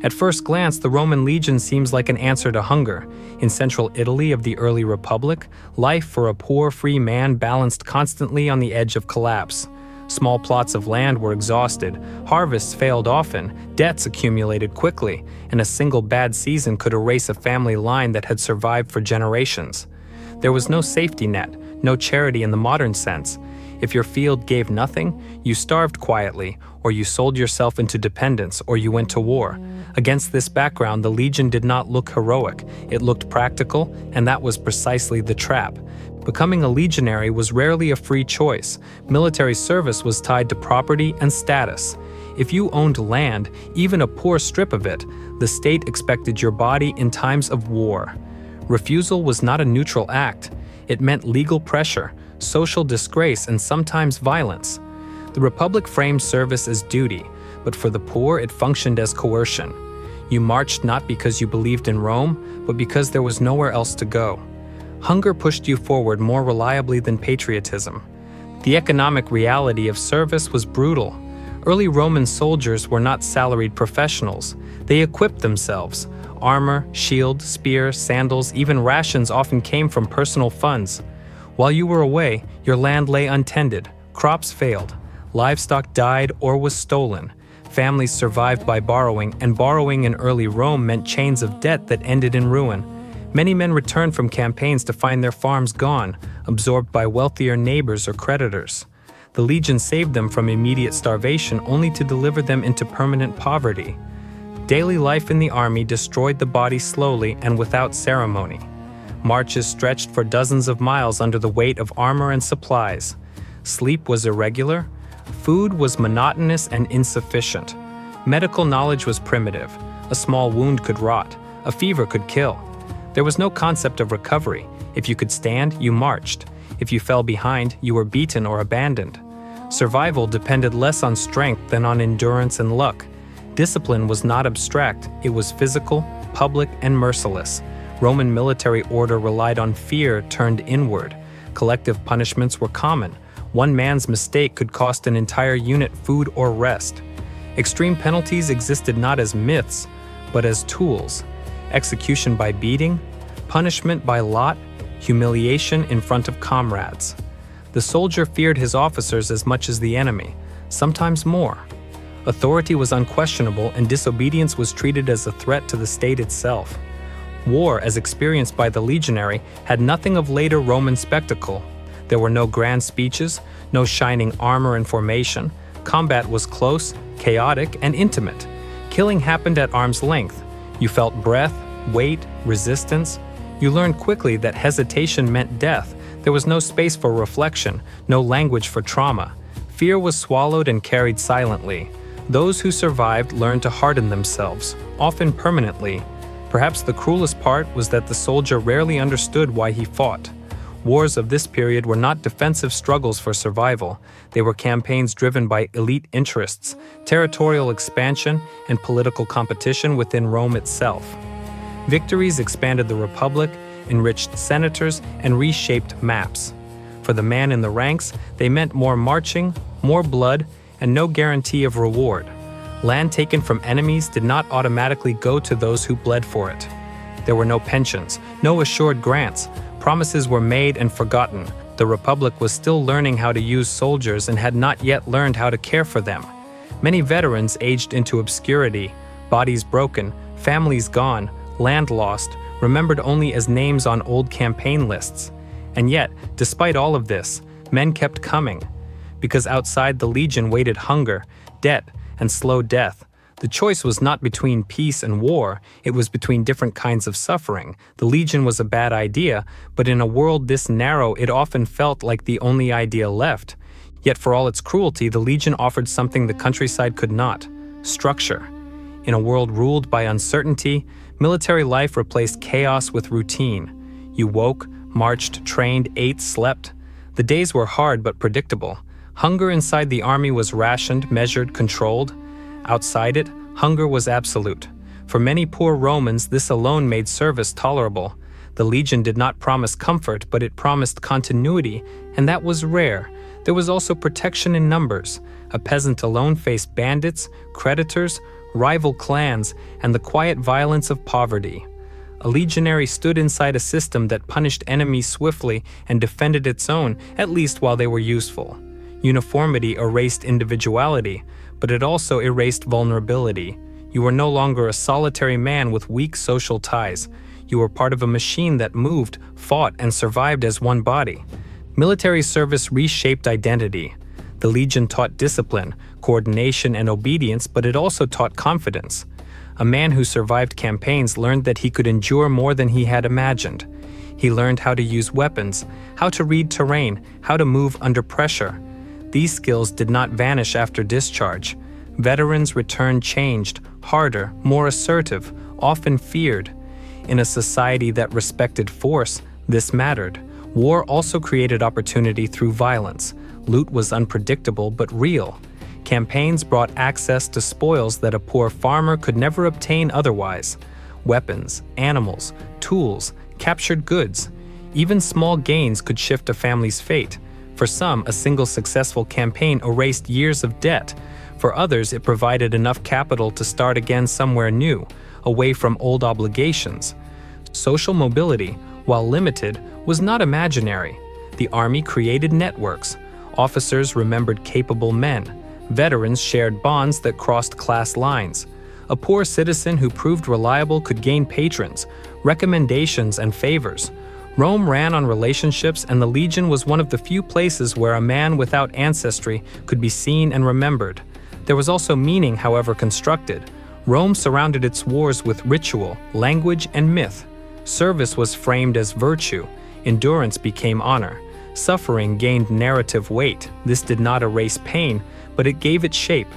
At first glance, the Roman legion seems like an answer to hunger. In central Italy of the early Republic, life for a poor, free man balanced constantly on the edge of collapse. Small plots of land were exhausted, harvests failed often, debts accumulated quickly, and a single bad season could erase a family line that had survived for generations. There was no safety net, no charity in the modern sense. If your field gave nothing, you starved quietly, or you sold yourself into dependence, or you went to war. Against this background, the Legion did not look heroic. It looked practical, and that was precisely the trap. Becoming a legionary was rarely a free choice. Military service was tied to property and status. If you owned land, even a poor strip of it, the state expected your body in times of war. Refusal was not a neutral act. It meant legal pressure, social disgrace, and sometimes violence. The Republic framed service as duty, but for the poor it functioned as coercion. You marched not because you believed in Rome, but because there was nowhere else to go. Hunger pushed you forward more reliably than patriotism. The economic reality of service was brutal. Early Roman soldiers were not salaried professionals. They equipped themselves. Armor, shield, spear, sandals, even rations often came from personal funds. While you were away, your land lay untended, crops failed, livestock died or was stolen. Families survived by borrowing, and borrowing in early Rome meant chains of debt that ended in ruin. Many men returned from campaigns to find their farms gone, absorbed by wealthier neighbors or creditors. The legion saved them from immediate starvation only to deliver them into permanent poverty. Daily life in the army destroyed the body slowly and without ceremony. Marches stretched for dozens of miles under the weight of armor and supplies. Sleep was irregular. Food was monotonous and insufficient. Medical knowledge was primitive. A small wound could rot. A fever could kill. There was no concept of recovery. If you could stand, you marched. If you fell behind, you were beaten or abandoned. Survival depended less on strength than on endurance and luck. Discipline was not abstract, it was physical, public, and merciless. Roman military order relied on fear turned inward. Collective punishments were common. One man's mistake could cost an entire unit food or rest. Extreme penalties existed not as myths, but as tools. Execution by beating, punishment by lot, humiliation in front of comrades. The soldier feared his officers as much as the enemy, sometimes more. Authority was unquestionable, and disobedience was treated as a threat to the state itself. War, as experienced by the legionary, had nothing of later Roman spectacle. There were no grand speeches, no shining armor and formation. Combat was close, chaotic, and intimate. Killing happened at arm's length. You felt breath, weight, resistance. You learned quickly that hesitation meant death. There was no space for reflection, no language for trauma. Fear was swallowed and carried silently. Those who survived learned to harden themselves, often permanently. Perhaps the cruelest part was that the soldier rarely understood why he fought. Wars of this period were not defensive struggles for survival. They were campaigns driven by elite interests, territorial expansion, and political competition within Rome itself. Victories expanded the Republic, enriched senators, and reshaped maps. For the man in the ranks, they meant more marching, more blood, and no guarantee of reward. Land taken from enemies did not automatically go to those who bled for it. There were no pensions, no assured grants. Promises were made and forgotten. The Republic was still learning how to use soldiers and had not yet learned how to care for them. Many veterans aged into obscurity, bodies broken, families gone, land lost, remembered only as names on old campaign lists. And yet, despite all of this, men kept coming. Because outside the legion waited hunger, debt, and slow death. The choice was not between peace and war, it was between different kinds of suffering. The legion was a bad idea, but in a world this narrow it often felt like the only idea left. Yet for all its cruelty, the legion offered something the countryside could not: structure. In a world ruled by uncertainty, military life replaced chaos with routine. You woke, marched, trained, ate, slept. The days were hard but predictable. Hunger inside the army was rationed, measured, controlled. Outside it, hunger was absolute. For many poor Romans, this alone made service tolerable. The legion did not promise comfort, but it promised continuity, and that was rare. There was also protection in numbers. A peasant alone faced bandits, creditors, rival clans, and the quiet violence of poverty. A legionary stood inside a system that punished enemies swiftly and defended its own, at least while they were useful. Uniformity erased individuality, but it also erased vulnerability. You were no longer a solitary man with weak social ties. You were part of a machine that moved, fought, and survived as one body. Military service reshaped identity. The Legion taught discipline, coordination, and obedience, but it also taught confidence. A man who survived campaigns learned that he could endure more than he had imagined. He learned how to use weapons, how to read terrain, how to move under pressure. These skills did not vanish after discharge. Veterans returned changed, harder, more assertive, often feared. In a society that respected force, this mattered. War also created opportunity through violence. Loot was unpredictable but real. Campaigns brought access to spoils that a poor farmer could never obtain otherwise. Weapons, animals, tools, captured goods. Even small gains could shift a family's fate. For some, a single successful campaign erased years of debt. For others, it provided enough capital to start again somewhere new, away from old obligations. Social mobility, while limited, was not imaginary. The army created networks. Officers remembered capable men. Veterans shared bonds that crossed class lines. A poor citizen who proved reliable could gain patrons, recommendations, and favors. Rome ran on relationships, and the Legion was one of the few places where a man without ancestry could be seen and remembered. There was also meaning, however constructed. Rome surrounded its wars with ritual, language, and myth. Service was framed as virtue. Endurance became honor. Suffering gained narrative weight. This did not erase pain, but it gave it shape.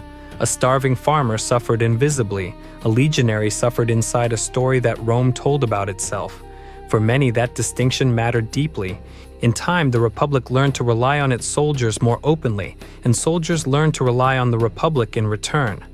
A starving farmer suffered invisibly. A legionary suffered inside a story that Rome told about itself. For many, that distinction mattered deeply. In time, the Republic learned to rely on its soldiers more openly, and soldiers learned to rely on the Republic in return.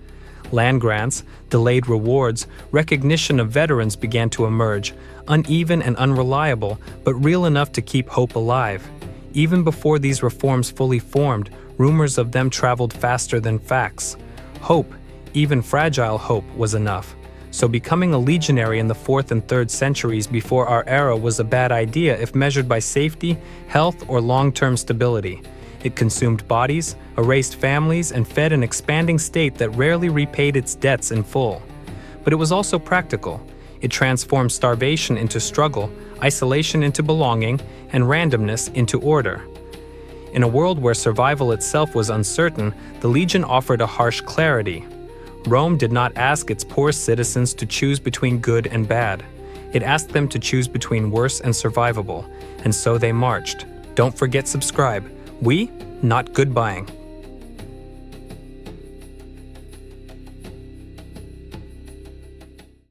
Land grants, delayed rewards, recognition of veterans began to emerge, uneven and unreliable, but real enough to keep hope alive. Even before these reforms fully formed, rumors of them traveled faster than facts. Hope, even fragile hope, was enough. So becoming a legionary in the 4th and 3rd centuries before our era was a bad idea if measured by safety, health, or long-term stability. It consumed bodies, erased families, and fed an expanding state that rarely repaid its debts in full. But it was also practical. It transformed starvation into struggle, isolation into belonging, and randomness into order. In a world where survival itself was uncertain, the Legion offered a harsh clarity. Rome did not ask its poor citizens to choose between good and bad. It asked them to choose between worse and survivable, and so they marched. Don't forget subscribe. We, not good buying.